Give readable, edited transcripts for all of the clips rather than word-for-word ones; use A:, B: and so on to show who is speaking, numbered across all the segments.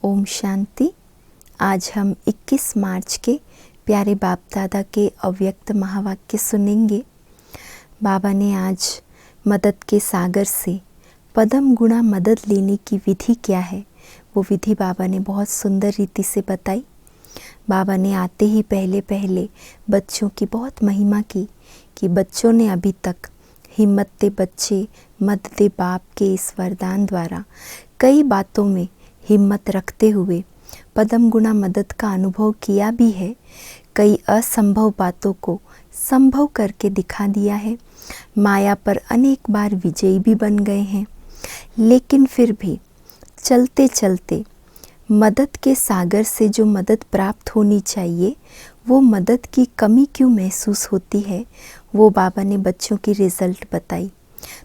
A: ओम शांति। आज हम 21 मार्च के प्यारे बाप दादा के अव्यक्त महावाक्य सुनेंगे। बाबा ने आज मदद के सागर से पदम गुणा मदद लेने की विधि क्या है, वो विधि बाबा ने बहुत सुंदर रीति से बताई। बाबा ने आते ही पहले बच्चों की बहुत महिमा की कि बच्चों ने अभी तक हिम्मत दे बच्चे मद दे बाप के इस वरदान द्वारा कई बातों में हिम्मत रखते हुए पदम गुणा मदद का अनुभव किया भी है। कई असंभव बातों को संभव करके दिखा दिया है। माया पर अनेक बार विजयी भी बन गए हैं, लेकिन फिर भी चलते चलते मदद के सागर से जो मदद प्राप्त होनी चाहिए, वो मदद की कमी क्यों महसूस होती है, वो बाबा ने बच्चों की रिजल्ट बताई।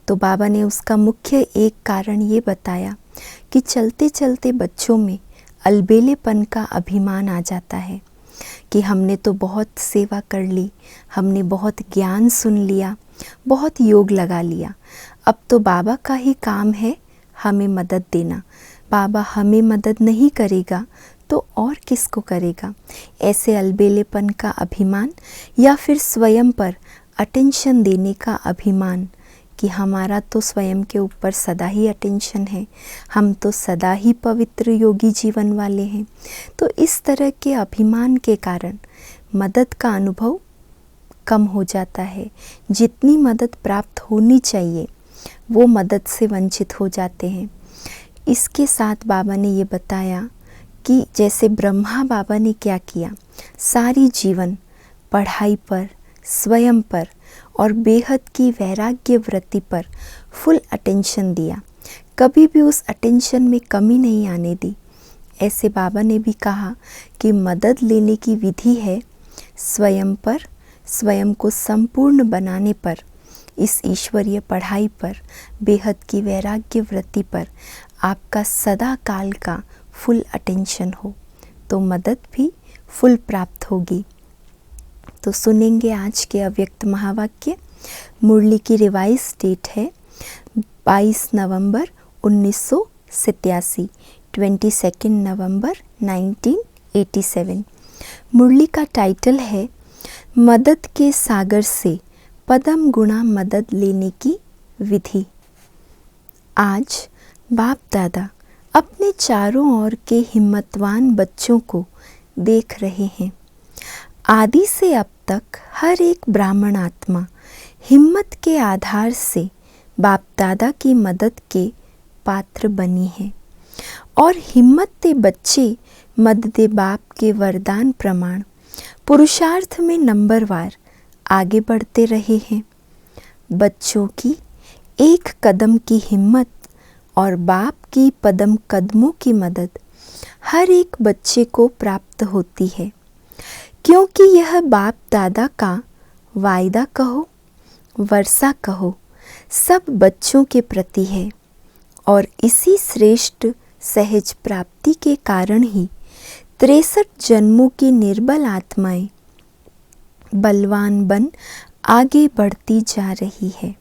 A: तो बाबा ने उसका मुख्य एक कारण ये बताया कि चलते चलते बच्चों में अलबेलेपन का अभिमान आ जाता है कि हमने तो बहुत सेवा कर ली, हमने बहुत ज्ञान सुन लिया, बहुत योग लगा लिया, अब तो बाबा का ही काम है हमें मदद देना। बाबा हमें मदद नहीं करेगा तो और किसको करेगा। ऐसे अलबेलेपन का अभिमान या फिर स्वयं पर अटेंशन देने का अभिमान कि हमारा तो स्वयं के ऊपर सदा ही अटेंशन है, हम तो सदा ही पवित्र योगी जीवन वाले हैं। तो इस तरह के अभिमान के कारण मदद का अनुभव कम हो जाता है। जितनी मदद प्राप्त होनी चाहिए वो मदद से वंचित हो जाते हैं। इसके साथ बाबा ने ये बताया कि जैसे ब्रह्मा बाबा ने क्या किया, सारी जीवन पढ़ाई पर, स्वयं पर और बेहद की वैराग्य वृत्ति पर फुल अटेंशन दिया, कभी भी उस अटेंशन में कमी नहीं आने दी। ऐसे बाबा ने भी कहा कि मदद लेने की विधि है स्वयं पर, स्वयं को संपूर्ण बनाने पर, इस ईश्वरीय पढ़ाई पर, बेहद की वैराग्य वृत्ति पर आपका सदा काल का फुल अटेंशन हो, तो मदद भी फुल प्राप्त होगी। तो सुनेंगे आज के अव्यक्त महावाक्य। मुरली की रिवाइज डेट है 22 नवंबर 1987, 22 नवंबर 1987। मुरली का टाइटल है मदद के सागर से पदम गुणा मदद लेने की विधि। आज बाप दादा अपने चारों ओर के हिम्मतवान बच्चों को देख रहे हैं। आदि से अब तक हर एक ब्राह्मण आत्मा हिम्मत के आधार से बाप दादा की मदद के पात्र बनी है और हिम्मत के बच्चे मद दे बाप के वरदान प्रमाण पुरुषार्थ में नंबरवार आगे बढ़ते रहे हैं। बच्चों की एक कदम की हिम्मत और बाप की पदम कदमों की मदद हर एक बच्चे को प्राप्त होती है, क्योंकि यह बाप दादा का वायदा कहो, वर्षा कहो, सब बच्चों के प्रति है। और इसी श्रेष्ठ सहज प्राप्ति के कारण ही 63 जन्मों की निर्बल आत्माएं बलवान बन आगे बढ़ती जा रही है।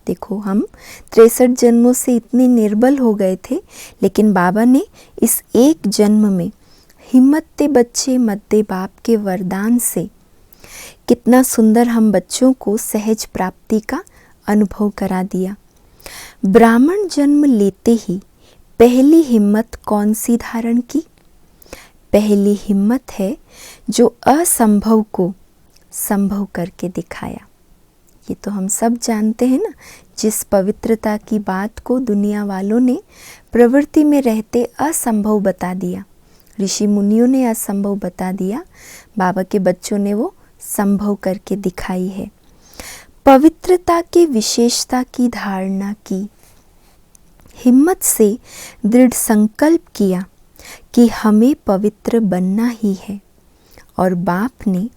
A: देखो, हम 63 जन्मों से इतने निर्बल हो गए थे, लेकिन बाबा ने इस एक जन्म में हिम्मत ते बच्चे मद्दे बाप के वरदान से कितना सुंदर हम बच्चों को सहज प्राप्ति का अनुभव करा दिया। ब्राह्मण जन्म लेते ही पहली हिम्मत कौन सी धारण की? पहली हिम्मत है जो असंभव को संभव करके दिखाया। ये तो हम सब जानते हैं ना, जिस पवित्रता की बात को दुनिया वालों ने प्रवृत्ति में रहते असंभव बता दिया, ऋषि मुनियों ने असंभव बता दिया, बाबा के बच्चों ने वो संभव करके दिखाई है। पवित्रता के विशेषता की धारणा की, हिम्मत से दृढ़ संकल्प किया कि हमें पवित्र बनना ही है, और बाप ने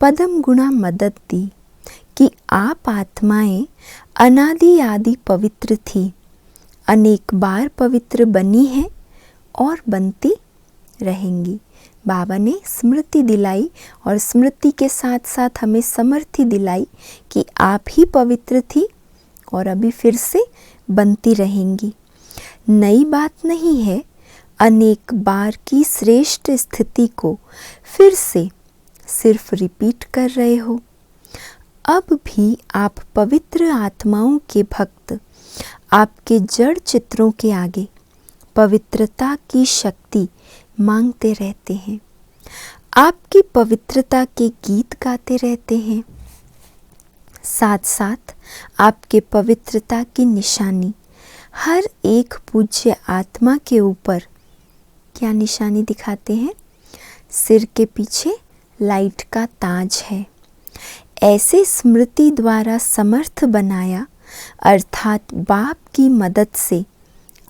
A: पदम गुणा मदद दी कि आप आत्माएं अनादि आदि पवित्र थी, अनेक बार पवित्र बनी हैं और बनती रहेंगी। बाबा ने स्मृति दिलाई और स्मृति के साथ साथ हमें समर्थि दिलाई कि आप ही पवित्र थी और अभी फिर से बनती रहेंगी। नई बात नहीं है, अनेक बार की श्रेष्ठ स्थिति को फिर से सिर्फ रिपीट कर रहे हो। अब भी आप पवित्र आत्माओं के भक्त आपके जड़ चित्रों के आगे पवित्रता की शक्ति मांगते रहते हैं, आपकी पवित्रता के गीत गाते रहते हैं। साथ साथ आपके पवित्रता की निशानी हर एक पूज्य आत्मा के ऊपर क्या निशानी दिखाते हैं? सिर के पीछे लाइट का ताज है। ऐसे स्मृति द्वारा समर्थ बनाया, अर्थात बाप की मदद से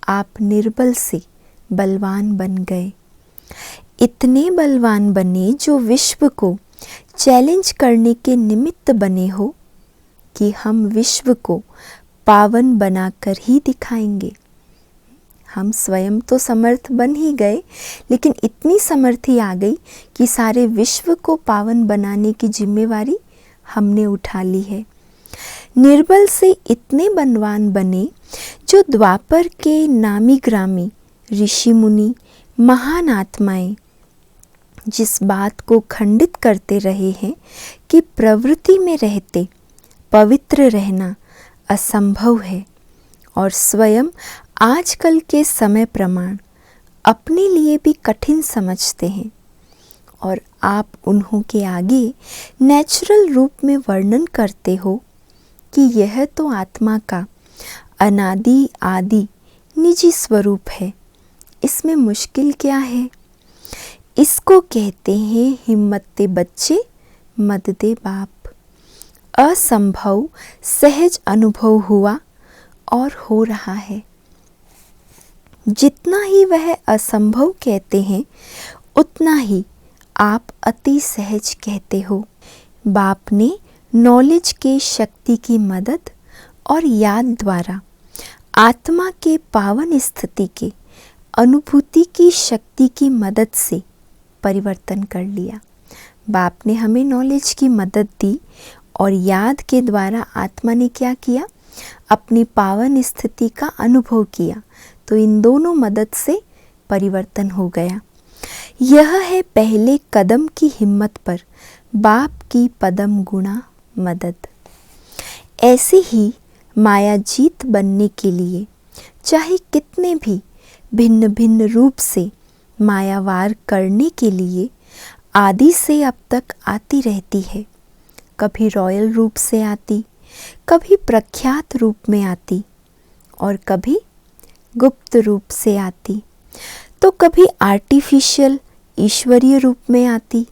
A: आप निर्बल से बलवान बन गए। इतने बलवान बने जो विश्व को चैलेंज करने के निमित्त बने हो कि हम विश्व को पावन बनाकर ही दिखाएंगे। हम स्वयं तो समर्थ बन ही गए, लेकिन इतनी समर्थी आ गई कि सारे विश्व को पावन बनाने की जिम्मेवारी हमने उठा ली है। निर्बल से इतने बलवान बने जो द्वापर के नामी ग्रामी ऋषि मुनि महान आत्माएं जिस बात को खंडित करते रहे हैं कि प्रवृत्ति में रहते पवित्र रहना असंभव है, और स्वयं आजकल के समय प्रमाण अपने लिए भी कठिन समझते हैं, और आप उन्हों के आगे नेचुरल रूप में वर्णन करते हो कि यह तो आत्मा का अनादि आदि निजी स्वरूप है, इसमें मुश्किल क्या है? इसको कहते हैं हिम्मते बच्चे मद दे बाप। असंभव सहज अनुभव हुआ और हो रहा है। जितना ही वह असंभव कहते हैं उतना ही आप अति सहज कहते हो। बाप ने नॉलेज के शक्ति की मदद और याद द्वारा आत्मा के पावन स्थिति के अनुभूति की शक्ति की मदद से परिवर्तन कर लिया। बाप ने हमें नॉलेज की मदद दी और याद के द्वारा आत्मा ने क्या किया? अपनी पावन स्थिति का अनुभव किया। तो इन दोनों मदद से परिवर्तन हो गया। यह है पहले कदम की हिम्मत पर बाप की पदम गुणा मदद। ऐसे ही माया जीत बनने के लिए चाहे कितने भी भिन्न भिन्न रूप से मायावार करने के लिए आदि से अब तक आती रहती है। कभी रॉयल रूप से आती, कभी प्रख्यात रूप में आती, और कभी गुप्त रूप से आती, तो कभी आर्टिफिशियल ईश्वरीय रूप में आती।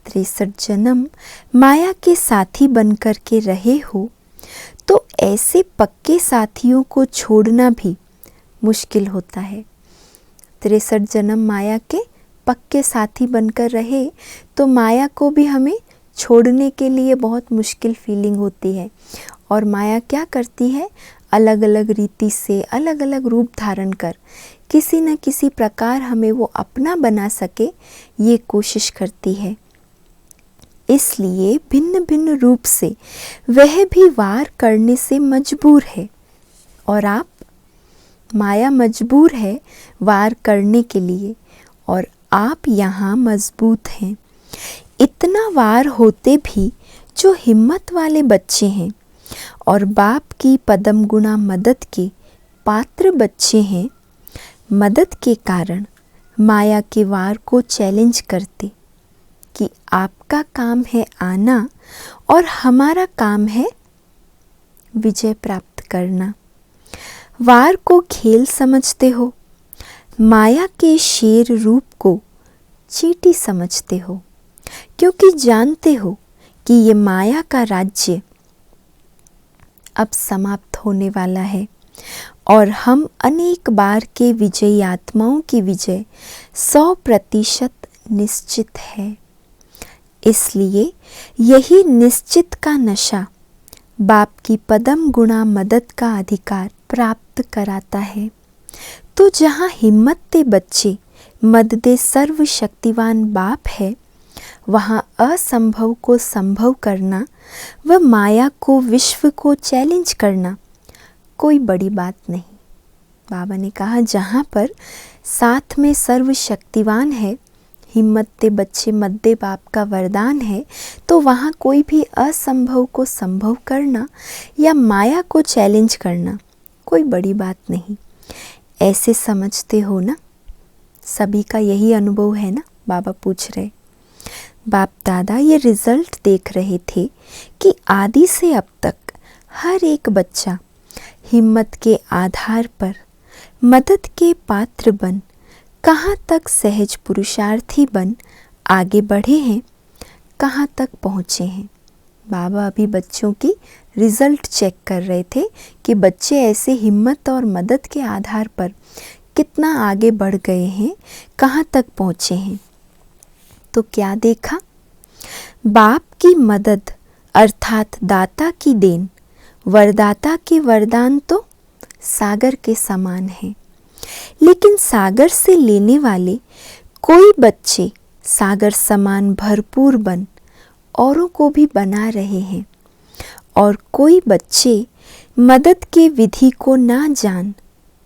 A: 63 जन्म माया के साथी बनकर के रहे हो तो ऐसे पक्के साथियों को छोड़ना भी मुश्किल होता है। 63 जन्म माया के पक्के साथी बनकर रहे तो माया को भी हमें छोड़ने के लिए बहुत मुश्किल फीलिंग होती है। और माया क्या करती है? अलग अलग रीति से अलग अलग रूप धारण कर किसी न किसी प्रकार हमें वो अपना बना सके, ये कोशिश करती है। इसलिए भिन्न भिन्न रूप से वह भी वार करने से मजबूर है, और आप माया मजबूर है वार करने के लिए, और आप यहाँ मजबूत हैं। इतना वार होते भी जो हिम्मत वाले बच्चे हैं और बाप की पदम गुणा मदद के पात्र बच्चे हैं, मदद के कारण माया के वार को चैलेंज करते कि आपका काम है आना और हमारा काम है विजय प्राप्त करना। वार को खेल समझते हो, माया के शेर रूप को चींटी समझते हो, क्योंकि जानते हो कि ये माया का राज्य अब समाप्त होने वाला है और हम अनेक बार के विजयी आत्माओं की विजय 100% निश्चित है। इसलिए यही निश्चित का नशा बाप की पदम गुणा मदद का अधिकार प्राप्त कराता है। तो जहाँ हिम्मत दे बच्चे मद दे सर्वशक्तिवान बाप है, वहाँ असंभव को संभव करना व माया को विश्व को चैलेंज करना कोई बड़ी बात नहीं। बाबा ने कहा जहाँ पर साथ में सर्वशक्तिवान है, हिम्मत ते बच्चे मद्दे बाप का वरदान है, तो वहाँ कोई भी असंभव को संभव करना या माया को चैलेंज करना कोई बड़ी बात नहीं। ऐसे समझते हो ना? सभी का यही अनुभव है ना? बाबा पूछ रहे। बाप दादा ये रिजल्ट देख रहे थे कि आदि से अब तक हर एक बच्चा हिम्मत के आधार पर मदद के पात्र बन कहाँ तक सहज पुरुषार्थी बन आगे बढ़े हैं, कहाँ तक पहुँचे हैं। बाबा अभी बच्चों की रिजल्ट चेक कर रहे थे कि बच्चे ऐसे हिम्मत और मदद के आधार पर कितना आगे बढ़ गए हैं, कहाँ तक पहुँचे हैं। तो क्या देखा? बाप की मदद अर्थात दाता की देन, वरदाता के वरदान तो सागर के समान है, लेकिन सागर से लेने वाले कोई बच्चे सागर समान भरपूर बन औरों को भी बना रहे हैं, और कोई बच्चे मदद के विधि को ना जान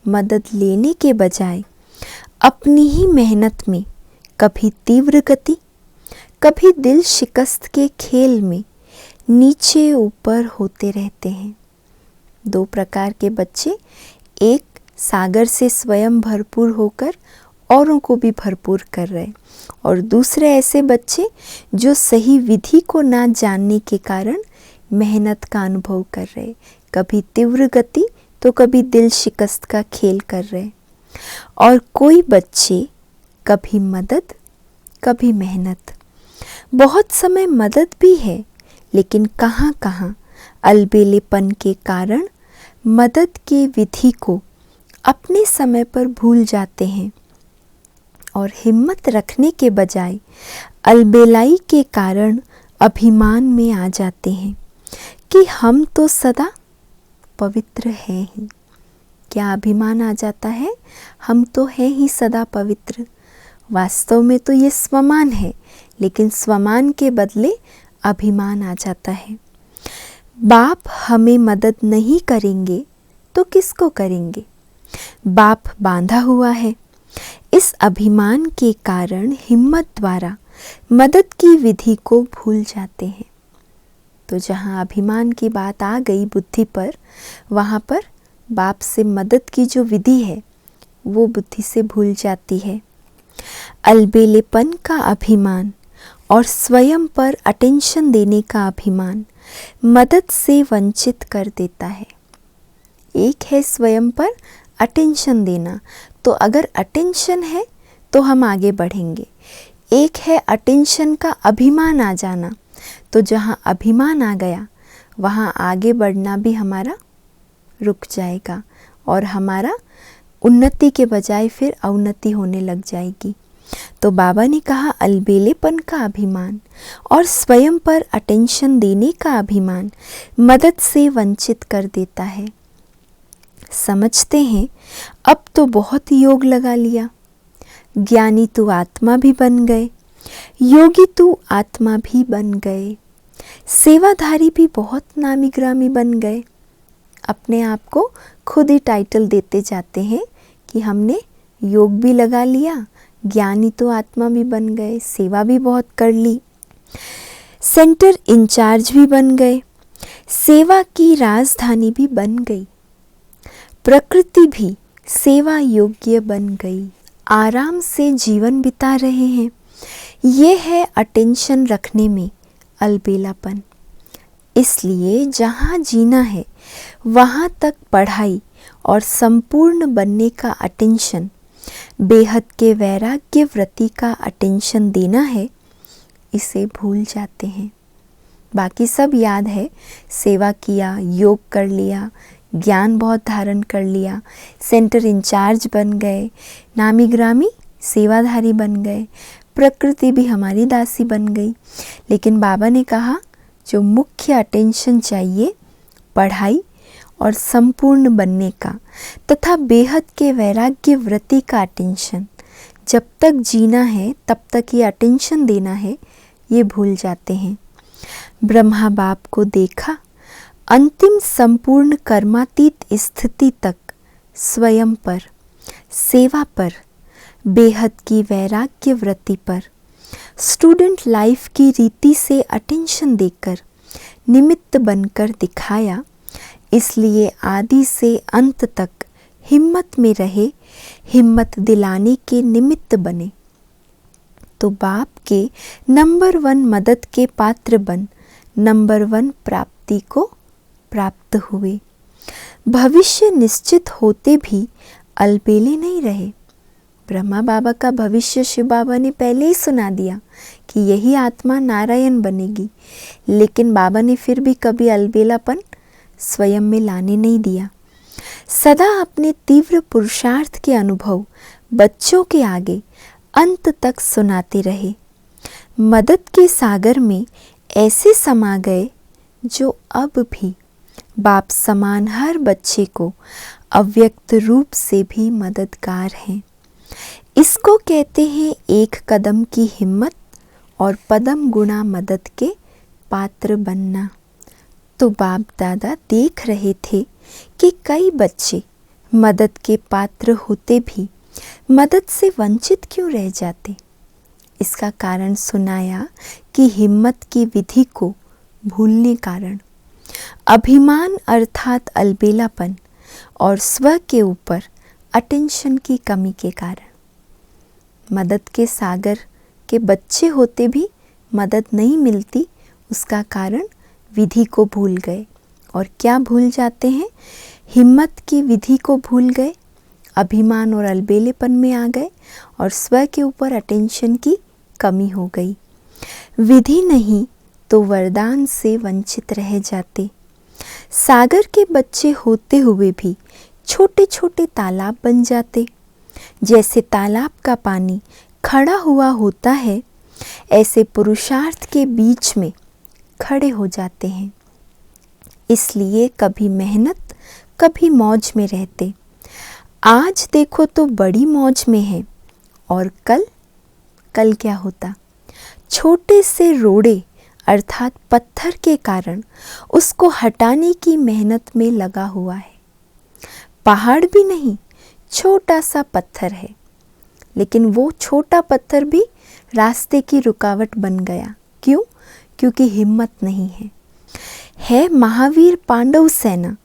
A: मदद लेने के बजाय अपनी ही मेहनत में कभी तीव्र गति, कभी दिल शिकस्त के खेल में नीचे ऊपर होते रहते हैं। दो प्रकार के बच्चे, एक सागर से स्वयं भरपूर होकर औरों को भी भरपूर कर रहे, और दूसरे ऐसे बच्चे जो सही विधि को ना जानने के कारण मेहनत का अनुभव कर रहे, कभी तीव्र गति तो कभी दिल शिकस्त का खेल कर रहे। और कोई बच्चे कभी मदद कभी मेहनत, बहुत समय मदद भी है, लेकिन कहाँ कहाँ अलबेलेपन के कारण मदद के विधि को अपने समय पर भूल जाते हैं, और हिम्मत रखने के बजाय अलबेलाई के कारण अभिमान में आ जाते हैं कि हम तो सदा पवित्र हैं ही। क्या अभिमान आ जाता है? हम तो हैं ही सदा पवित्र। वास्तव में तो ये स्वमान है, लेकिन स्वमान के बदले अभिमान आ जाता है। बाप हमें मदद नहीं करेंगे तो किसको करेंगे? बाप बांधा हुआ है। इस अभिमान के कारण हिम्मत द्वारा मदद की विधि को भूल जाते हैं। तो जहाँ अभिमान की बात आ गई बुद्धि पर, वहाँ पर बाप से मदद की जो विधि है वो बुद्धि से भूल जाती है। अलबेलेपन का अभिमान और स्वयं पर अटेंशन देने का अभिमान मदद से वंचित कर देता है। एक है स्वयं पर अटेंशन देना, तो अगर अटेंशन है तो हम आगे बढ़ेंगे। एक है अटेंशन का अभिमान आ जाना, तो जहाँ अभिमान आ गया वहाँ आगे बढ़ना भी हमारा रुक जाएगा, और हमारा उन्नति के बजाय फिर अवनति होने लग जाएगी। तो बाबा ने कहा अलबेलेपन का अभिमान और स्वयं पर अटेंशन देने का अभिमान मदद से वंचित कर देता है। समझते हैं अब तो बहुत योग लगा लिया, ज्ञानी तू आत्मा भी बन गए, योगी तू आत्मा भी बन गए, सेवाधारी भी बहुत नामी ग्रामी बन गए। अपने आप को खुद ही टाइटल देते जाते हैं कि हमने योग भी लगा लिया, ज्ञानी तो आत्मा भी बन गए, सेवा भी बहुत कर ली, सेंटर इंचार्ज भी बन गए, सेवा की राजधानी भी बन गई, प्रकृति भी सेवा योग्य बन गई, आराम से जीवन बिता रहे हैं। ये है अटेंशन रखने में अलबेलापन। इसलिए जहाँ जीना है वहाँ तक पढ़ाई और संपूर्ण बनने का अटेंशन, बेहद के वैराग्य व्रति का अटेंशन देना है, इसे भूल जाते हैं। बाकी सब याद है, सेवा किया, योग कर लिया, ज्ञान बहुत धारण कर लिया, सेंटर इंचार्ज बन गए, नामी ग्रामी सेवाधारी बन गए, प्रकृति भी हमारी दासी बन गई। लेकिन बाबा ने कहा जो मुख्य अटेंशन चाहिए पढ़ाई और संपूर्ण बनने का तथा बेहद के वैराग्य व्रति का अटेंशन, जब तक जीना है तब तक ये अटेंशन देना है, ये भूल जाते हैं। ब्रह्मा बाप को देखा, अंतिम संपूर्ण कर्मातीत स्थिति तक स्वयं पर, सेवा पर, बेहद की वैराग्य वृत्ति पर, स्टूडेंट लाइफ की रीति से अटेंशन देकर निमित्त बनकर दिखाया। इसलिए आदि से अंत तक हिम्मत में रहे, हिम्मत दिलाने के निमित्त बने। तो बाप के नंबर 1 मदद के पात्र बन नंबर 1 प्राप्ति को प्राप्त हुए। भविष्य निश्चित होते भी अलबेले नहीं रहे। ब्रह्मा बाबा का भविष्य शिव बाबा ने पहले ही सुना दिया कि यही आत्मा नारायण बनेगी, लेकिन बाबा ने फिर भी कभी अलबेलापन स्वयं में लाने नहीं दिया। सदा अपने तीव्र पुरुषार्थ के अनुभव बच्चों के आगे अंत तक सुनाते रहे। मदद के सागर में ऐसे समा गए जो अब भी बाप समान हर बच्चे को अव्यक्त रूप से भी मददगार हैं। इसको कहते हैं एक कदम की हिम्मत और पदम गुणा मदद के पात्र बनना। तो बाप दादा देख रहे थे कि कई बच्चे मदद के पात्र होते भी मदद से वंचित क्यों रह जाते। इसका कारण सुनाया कि हिम्मत की विधि को भूलने कारण, अभिमान अर्थात अलबेलापन और स्व के ऊपर अटेंशन की कमी के कारण। मदद के सागर के बच्चे होते भी मदद नहीं मिलती, उसका कारण विधि को भूल गए। और क्या भूल जाते हैं? हिम्मत की विधि को भूल गए, अभिमान और अलबेलेपन में आ गए और स्व के ऊपर अटेंशन की कमी हो गई। विधि नहीं तो वरदान से वंचित रह जाते। सागर के बच्चे होते हुए भी छोटे छोटे तालाब बन जाते। जैसे तालाब का पानी खड़ा हुआ होता है, ऐसे पुरुषार्थ के बीच में खड़े हो जाते हैं। इसलिए कभी मेहनत कभी मौज में रहते। आज देखो तो बड़ी मौज में है और कल क्या होता? छोटे से रोड़े अर्थात पत्थर के कारण उसको हटाने की मेहनत में लगा हुआ है। पहाड़ भी नहीं, छोटा सा पत्थर है, लेकिन वो छोटा पत्थर भी रास्ते की रुकावट बन गया। क्यों? क्योंकि हिम्मत नहीं है महावीर पांडव सेना,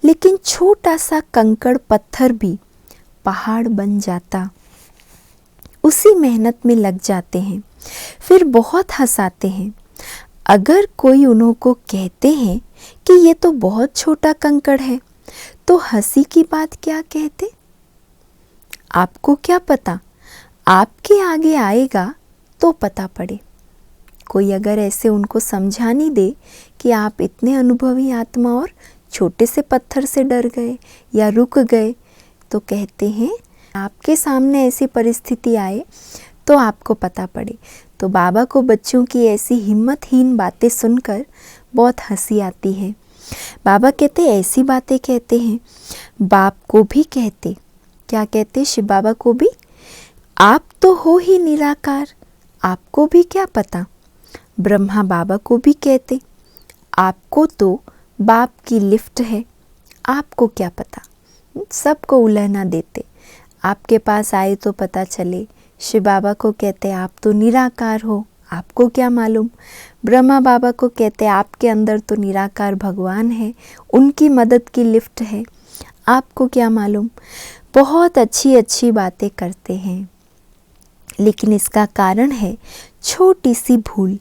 A: लेकिन छोटा सा कंकड़ पत्थर भी पहाड़ बन जाता। उसी मेहनत में लग जाते हैं, फिर बहुत हंसाते हैं। अगर कोई उन्हों को कहते हैं कि ये तो बहुत छोटा कंकड़ है, तो हंसी की बात क्या कहते? आपको क्या पता, आपके आगे आएगा तो पता पड़े। कोई अगर ऐसे उनको समझाने दे कि आप इतने अनुभवी आत्मा और छोटे से पत्थर से डर गए या रुक गए, तो कहते हैं आपके सामने ऐसी परिस्थिति आए तो आपको पता पड़े। तो बाबा को बच्चों की ऐसी हिम्मतहीन बातें सुनकर बहुत हंसी आती है। बाबा कहते ऐसी बातें कहते हैं, बाप को भी कहते। क्या कहते? शिव बाबा को भी, आप तो हो ही निराकार, आपको भी क्या पता। ब्रह्मा बाबा को भी कहते, आपको तो बाप की लिफ्ट है, आपको क्या पता। सबको उलहना देते, आपके पास आए तो पता चले। शिव बाबा को कहते आप तो निराकार हो, आपको क्या मालूम। ब्रह्मा बाबा को कहते आपके अंदर तो निराकार भगवान है, उनकी मदद की लिफ्ट है, आपको क्या मालूम। बहुत अच्छी अच्छी बातें करते हैं, लेकिन इसका कारण है छोटी सी भूल।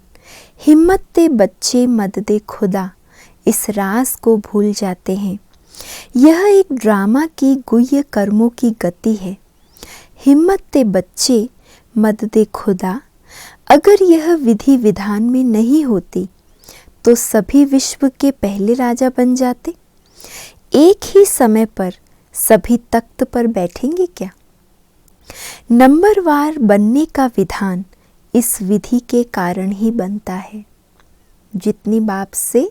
A: हिम्मत ते बच्चे मददे खुदा, इस राज को भूल जाते हैं। यह एक ड्रामा की गुह्य कर्मों की गति है। हिम्मत ते बच्चे मददे खुदा, अगर यह विधि विधान में नहीं होती तो सभी विश्व के पहले राजा बन जाते। एक ही समय पर सभी तख्त पर बैठेंगे क्या? नंबरवार बनने का विधान इस विधि के कारण ही बनता है। जितनी बाप से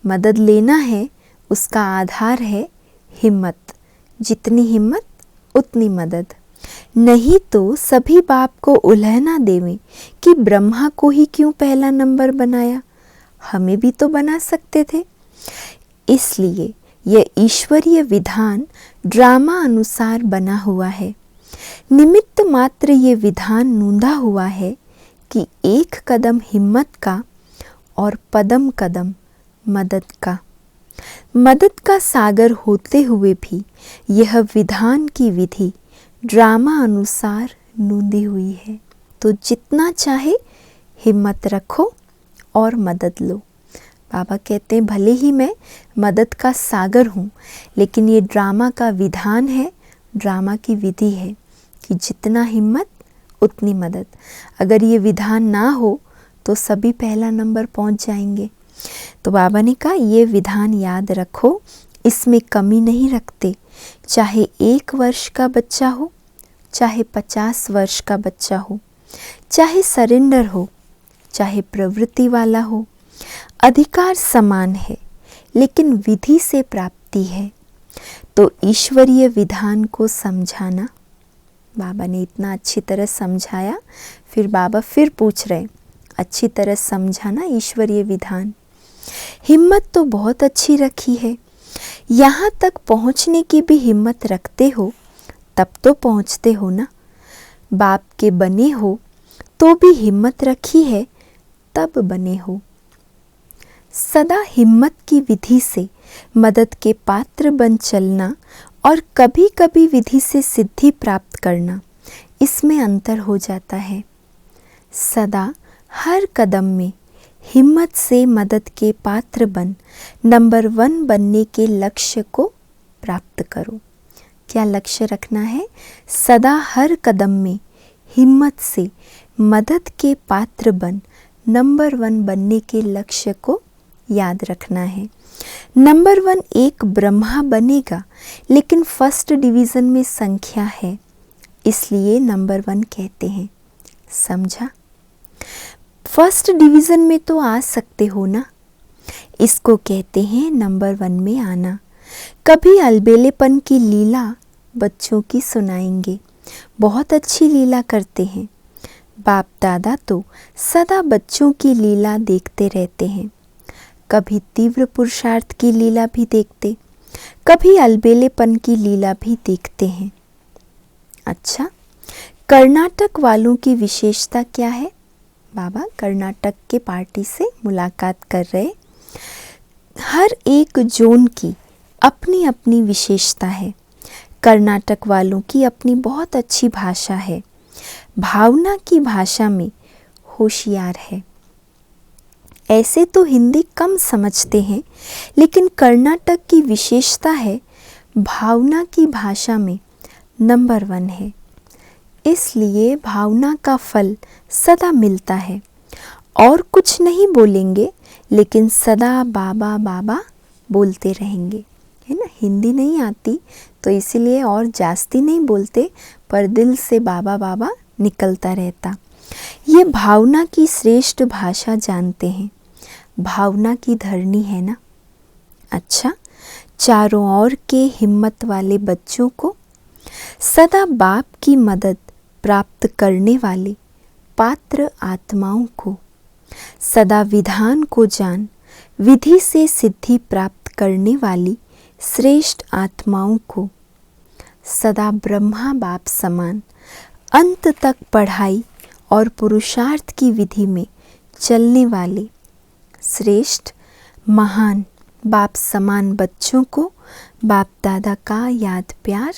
A: मदद लेना है उसका आधार है हिम्मत। जितनी हिम्मत उतनी मदद। नहीं तो सभी बाप को उलहना देवें कि ब्रह्मा को ही क्यों पहला नंबर बनाया, हमें भी तो बना सकते थे। इसलिए यह ईश्वरीय विधान ड्रामा अनुसार बना हुआ है। निमित्त मात्र ये विधान नूंदा हुआ है कि एक कदम हिम्मत का और पदम कदम मदद का सागर होते हुए भी यह विधान की विधि ड्रामा अनुसार नूंदी हुई है। तो जितना चाहे हिम्मत रखो और मदद लो। बाबा कहते हैं भले ही मैं मदद का सागर हूँ, लेकिन ये ड्रामा का विधान है, ड्रामा की विधि है कि जितना हिम्मत उतनी मदद। अगर ये विधान ना हो तो सभी पहला नंबर पहुँच जाएंगे। तो बाबा ने कहा ये विधान याद रखो, इसमें कमी नहीं रखते। चाहे 1 वर्ष का बच्चा हो, चाहे 50 वर्ष का बच्चा हो, चाहे सरेंडर हो, चाहे प्रवृत्ति वाला हो, अधिकार समान है, लेकिन विधि से प्राप्ति है। तो ईश्वरीय विधान को समझाना। बाबा ने इतना अच्छी तरह समझाया, फिर बाबा फिर पूछ रहे अच्छी तरह समझाना ईश्वरीय विधान। हिम्मत तो बहुत अच्छी रखी है, यहाँ तक पहुँचने की भी हिम्मत रखते हो तब तो पहुँचते हो ना। बाप के बने हो तो भी हिम्मत रखी है तब बने हो। सदा हिम्मत की विधि से मदद के पात्र बन चलना और कभी कभी विधि से सिद्धि प्राप्त करना, इसमें अंतर हो जाता है। सदा हर कदम में हिम्मत से मदद के पात्र बन नंबर 1 बनने के लक्ष्य को प्राप्त करो। क्या लक्ष्य रखना है? सदा हर कदम में हिम्मत से मदद के पात्र बन नंबर 1 बनने के लक्ष्य को याद रखना है। नंबर 1 एक ब्रह्मा बनेगा, लेकिन फर्स्ट डिवीज़न में संख्या है, इसलिए नंबर 1 कहते हैं। समझा? फर्स्ट डिवीज़न में तो आ सकते हो ना, इसको कहते हैं नंबर 1 में आना। कभी अलबेलेपन की लीला बच्चों की सुनाएंगे, बहुत अच्छी लीला करते हैं। बाप दादा तो सदा बच्चों की लीला देखते रहते हैं। कभी तीव्र पुरुषार्थ की लीला भी देखते, कभी अलबेलेपन की लीला भी देखते हैं। अच्छा, कर्नाटक वालों की विशेषता क्या है? बाबा कर्नाटक के पार्टी से मुलाकात कर रहे। हर एक जोन की अपनी अपनी विशेषता है। कर्नाटक वालों की अपनी बहुत अच्छी भाषा है, भावना की भाषा में होशियार है। ऐसे तो हिंदी कम समझते हैं, लेकिन कर्नाटक की विशेषता है भावना की भाषा में नंबर 1 है। इसलिए भावना का फल सदा मिलता है। और कुछ नहीं बोलेंगे, लेकिन सदा बाबा बाबा बोलते रहेंगे, है ना। हिंदी नहीं आती तो इसीलिए और जास्ती नहीं बोलते, पर दिल से बाबा बाबा निकलता रहता। ये भावना की श्रेष्ठ भाषा जानते हैं, भावना की धरनी है ना। अच्छा, चारों ओर के हिम्मत वाले बच्चों को सदा बाप की मदद प्राप्त करने वाले पात्र आत्माओं को, सदा विधान को जान विधि से सिद्धि प्राप्त करने वाली श्रेष्ठ आत्माओं को, सदा ब्रह्मा बाप समान अंत तक पढ़ाई और पुरुषार्थ की विधि में चलने वाले श्रेष्ठ महान बाप समान बच्चों को बाप दादा का याद प्यार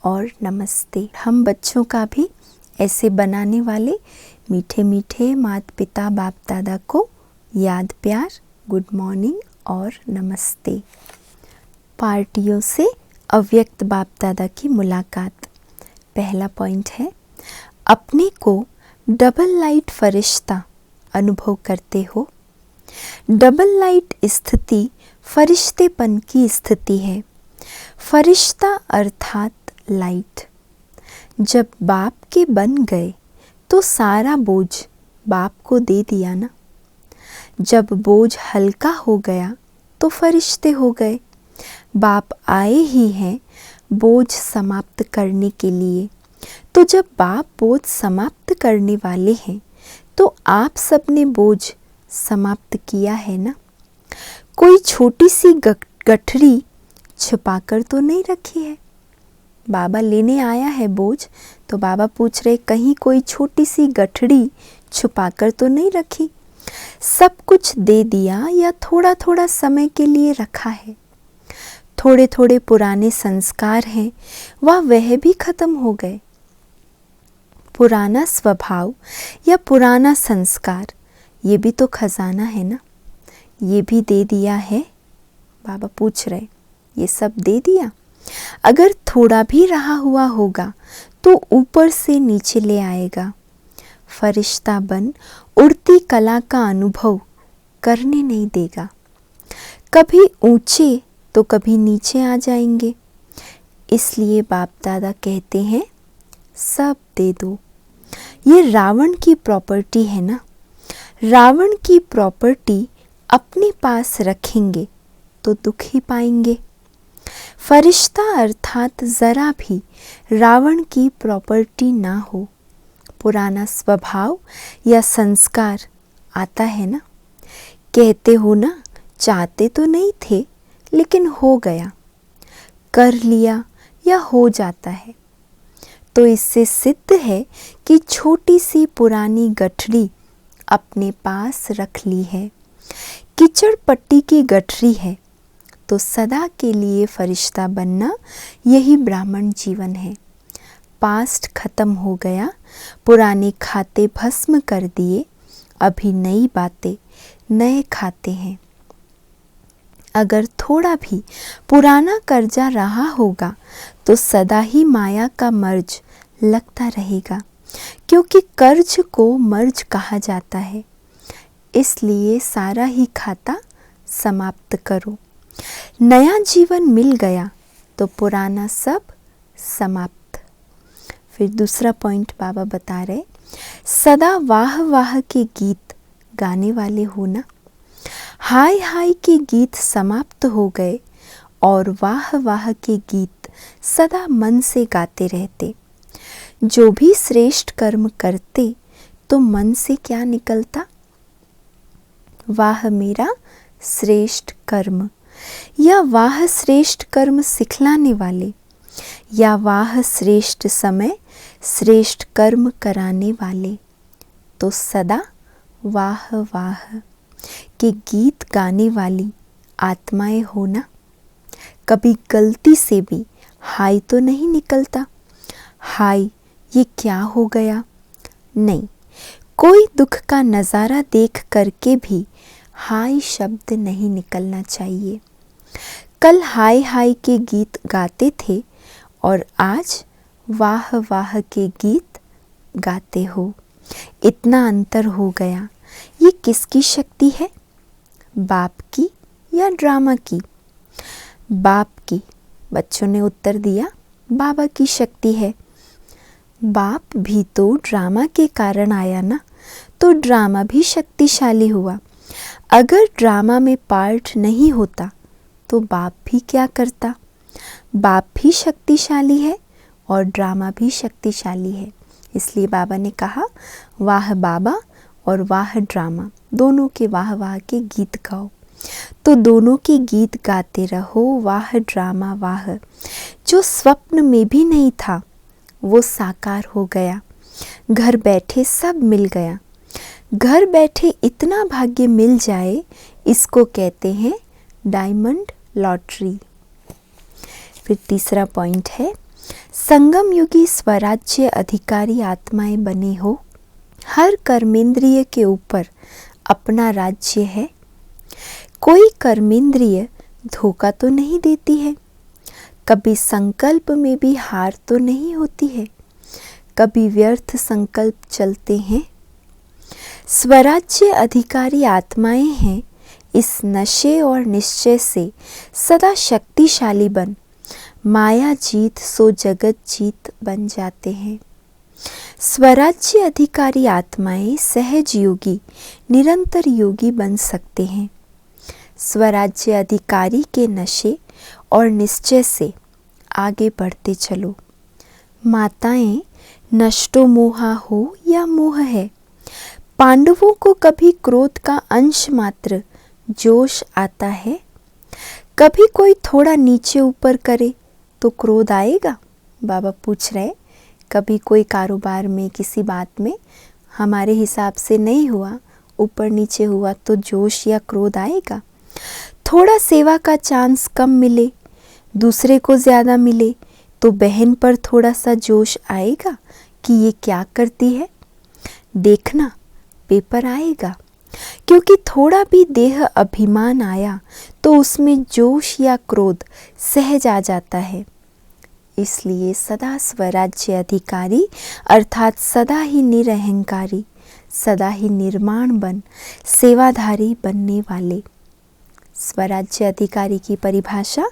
A: और नमस्ते। हम बच्चों का भी ऐसे बनाने वाले मीठे मीठे माता पिता बाप दादा को याद प्यार, गुड मॉर्निंग और नमस्ते। पार्टियों से अव्यक्त बाप दादा की मुलाकात। पहला पॉइंट है, अपने को डबल लाइट फरिश्ता अनुभव करते हो। डबल लाइट स्थिति फरिश्तेपन की स्थिति है। फरिश्ता अर्थात लाइट। जब बाप के बन गए तो सारा बोझ बाप को दे दिया ना। जब बोझ हल्का हो गया तो फरिश्ते हो गए। बाप आए ही हैं बोझ समाप्त करने के लिए। तो जब बाप बोझ समाप्त करने वाले हैं तो आप सबने बोझ समाप्त किया है ना। कोई छोटी सी गठरी छुपाकर तो नहीं रखी है, बाबा लेने आया है बोझ, तो बाबा पूछ रहे कहीं कोई छोटी सी गठड़ी छुपाकर तो नहीं रखी, सब कुछ दे दिया या थोड़ा थोड़ा समय के लिए रखा है। थोड़े थोड़े पुराने संस्कार हैं, वह भी खत्म हो गए। पुराना स्वभाव या पुराना संस्कार, ये भी तो खजाना है ना, ये भी दे दिया है। बाबा पूछ रहे ये सब दे दिया? अगर थोड़ा भी रहा हुआ होगा तो ऊपर से नीचे ले आएगा। फरिश्ता बन उड़ती कला का अनुभव करने नहीं देगा। कभी ऊंचे तो कभी नीचे आ जाएंगे। इसलिए बाप दादा कहते हैं सब दे दो। ये रावण की प्रॉपर्टी है ना, रावण की प्रॉपर्टी अपने पास रखेंगे तो दुख ही पाएंगे। फरिश्ता अर्थात जरा भी रावण की प्रॉपर्टी ना हो। पुराना स्वभाव या संस्कार आता है ना, कहते हो ना चाहते तो नहीं थे लेकिन हो गया, कर लिया या हो जाता है। तो इससे सिद्ध है कि छोटी सी पुरानी गठरी अपने पास रख ली है। कीचड़ पट्टी की गठरी है तो सदा के लिए फरिश्ता बनना यही ब्राह्मण जीवन है। पास्ट खत्म हो गया, पुराने खाते भस्म कर दिए, अभी नई बातें नए खाते हैं। अगर थोड़ा भी पुराना कर्जा रहा होगा तो सदा ही माया का मर्ज लगता रहेगा, क्योंकि कर्ज को मर्ज कहा जाता है। इसलिए सारा ही खाता समाप्त करो। नया जीवन मिल गया तो पुराना सब समाप्त। फिर दूसरा पॉइंट बाबा बता रहे, सदा वाह वाह के गीत गाने वाले हो ना। हाय हाय के गीत समाप्त हो गए और वाह वाह के गीत सदा मन से गाते रहते। जो भी श्रेष्ठ कर्म करते तो मन से क्या निकलता? वाह मेरा श्रेष्ठ कर्म, या वाह श्रेष्ठ कर्म सिखलाने वाले, या वाह श्रेष्ठ समय श्रेष्ठ कर्म कराने वाले। तो सदा वाह वाह के गीत गाने वाली आत्माएं हो ना। कभी गलती से भी हाय तो नहीं निकलता, हाय ये क्या हो गया? नहीं, कोई दुख का नज़ारा देख करके भी हाय शब्द नहीं निकलना चाहिए। कल हाय हाय के गीत गाते थे और आज वाह वाह के गीत गाते हो। इतना अंतर हो गया। ये किसकी शक्ति है? बाप की या ड्रामा की? बाप की। बच्चों ने उत्तर दिया बाबा की शक्ति है। बाप भी तो ड्रामा के कारण आया ना, तो ड्रामा भी शक्तिशाली हुआ। अगर ड्रामा में पार्ट नहीं होता तो बाप भी क्या करता? बाप भी शक्तिशाली है और ड्रामा भी शक्तिशाली है। इसलिए बाबा ने कहा वाह बाबा और वाह ड्रामा, दोनों के वाह वाह के गीत गाओ। तो दोनों के गीत गाते रहो, वाह ड्रामा वाह। जो स्वप्न में भी नहीं था वो साकार हो गया। घर बैठे सब मिल गया। घर बैठे इतना भाग्य मिल जाए, इसको कहते हैं डायमंड लॉटरी। फिर तीसरा पॉइंट है, संगम युगी स्वराज्य अधिकारी आत्माएं बने हो। हर कर्मेंद्रिय के ऊपर अपना राज्य है। कोई कर्मेंद्रिय धोखा तो नहीं देती है, कभी संकल्प में भी हार तो नहीं होती है, कभी व्यर्थ संकल्प चलते हैं। स्वराज्य अधिकारी आत्माएं हैं, इस नशे और निश्चय से सदा शक्तिशाली बन माया जीत सो जगत जीत बन जाते हैं। स्वराज्य अधिकारी आत्माएं सहज योगी निरंतर योगी बन सकते हैं। स्वराज्य अधिकारी के नशे और निश्चय से आगे बढ़ते चलो। माताएं नष्टो मोहा हो या मोह है, पांडवों को कभी क्रोध का अंश मात्र जोश आता है? कभी कोई थोड़ा नीचे ऊपर करे तो क्रोध आएगा? बाबा पूछ रहे, कभी कोई कारोबार में किसी बात में हमारे हिसाब से नहीं हुआ, ऊपर नीचे हुआ तो जोश या क्रोध आएगा। थोड़ा सेवा का चांस कम मिले, दूसरे को ज़्यादा मिले तो बहन पर थोड़ा सा जोश आएगा कि ये क्या करती है। देखना पेपर आएगा, क्योंकि थोड़ा भी देह अभिमान आया तो उसमें जोश या क्रोध सहज आ जाता है। इसलिए सदा स्वराज्य अधिकारी अर्थात सदा ही निरअहंकारी, सदा ही निर्माण बन सेवाधारी बनने वाले। स्वराज्य अधिकारी की परिभाषा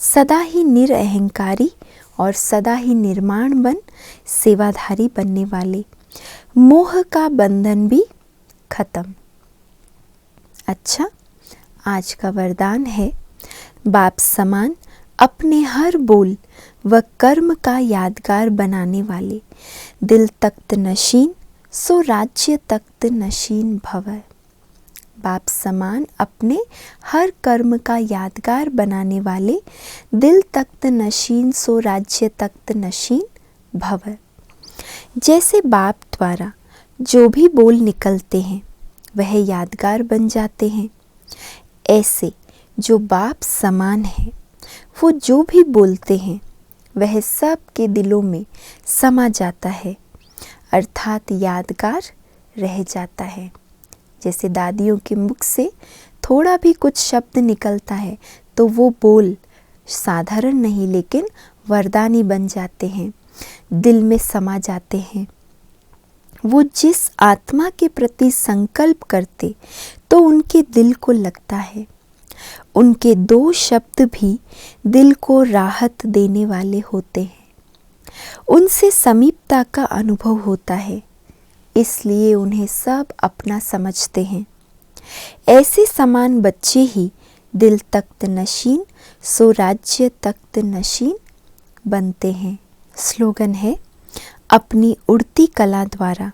A: सदा ही निरअहंकारी और सदा ही निर्माण बन सेवाधारी बनने वाले। मोह का बंधन भी खत्म। अच्छा, आज का वरदान है, बाप समान अपने हर बोल व कर्म का यादगार बनाने वाले। दिल तख्त नशीन सो राज्य तख्त नशीन भव। बाप समान अपने हर कर्म का यादगार बनाने वाले, दिल तख्त नशीन सो राज्य तख्त नशीन भव। जैसे बाप द्वारा जो भी बोल निकलते हैं वह यादगार बन जाते हैं, ऐसे जो बाप समान है वो जो भी बोलते हैं वह सब के दिलों में समा जाता है, अर्थात यादगार रह जाता है। जैसे दादियों के मुख से थोड़ा भी कुछ शब्द निकलता है तो वो बोल साधारण नहीं लेकिन वरदानी बन जाते हैं, दिल में समा जाते हैं। वो जिस आत्मा के प्रति संकल्प करते तो उनके दिल को लगता है। उनके दो शब्द भी दिल को राहत देने वाले होते हैं। उनसे समीपता का अनुभव होता है, इसलिए उन्हें सब अपना समझते हैं। ऐसे समान बच्चे ही दिल तख्त नशीन सो राज्य तख्त नशीन बनते हैं। स्लोगन है, अपनी उड़ती कला द्वारा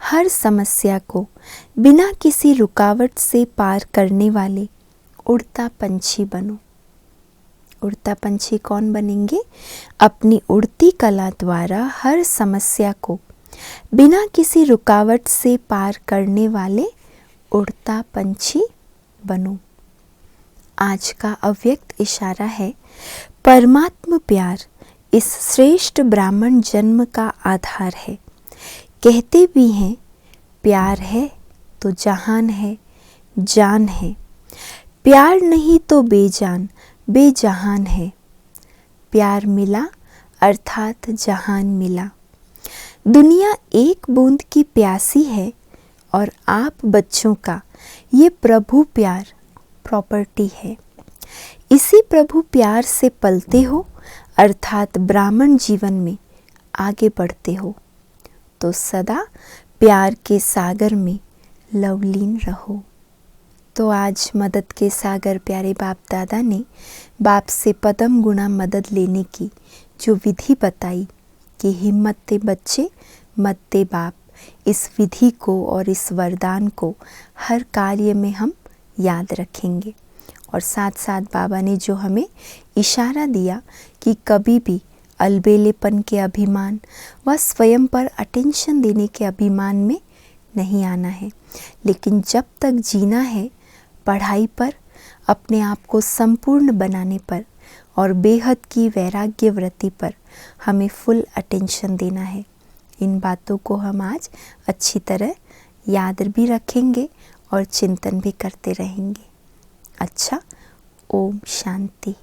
A: हर समस्या को बिना किसी रुकावट से पार करने वाले उड़ता पंछी बनो। उड़ता पंछी कौन बनेंगे? अपनी उड़ती कला द्वारा हर समस्या को बिना किसी रुकावट से पार करने वाले उड़ता पंछी बनो। आज का अव्यक्त इशारा है, परमात्म प्यार इस श्रेष्ठ ब्राह्मण जन्म का आधार है। कहते भी हैं, प्यार है तो जहान है, जान है। प्यार नहीं तो बेजान बेजहान है। प्यार मिला अर्थात जहान मिला। दुनिया एक बूंद की प्यासी है और आप बच्चों का ये प्रभु प्यार प्रॉपर्टी है। इसी प्रभु प्यार से पलते हो अर्थात ब्राह्मण जीवन में आगे बढ़ते हो, तो सदा प्यार के सागर में लवलीन रहो। तो आज मदद के सागर प्यारे बाप दादा ने बाप से पदम गुणा मदद लेने की जो विधि बताई कि हिम्मत दे बच्चे मत दे बाप, इस विधि को और इस वरदान को हर कार्य में हम याद रखेंगे। और साथ साथ बाबा ने जो हमें इशारा दिया कि कभी भी अलबेलेपन के अभिमान व स्वयं पर अटेंशन देने के अभिमान में नहीं आना है, लेकिन जब तक जीना है पढ़ाई पर, अपने आप को संपूर्ण बनाने पर और बेहद की वैराग्य वृत्ति पर हमें फुल अटेंशन देना है। इन बातों को हम आज अच्छी तरह याद भी रखेंगे और चिंतन भी करते रहेंगे। अच्छा, ओम शांति।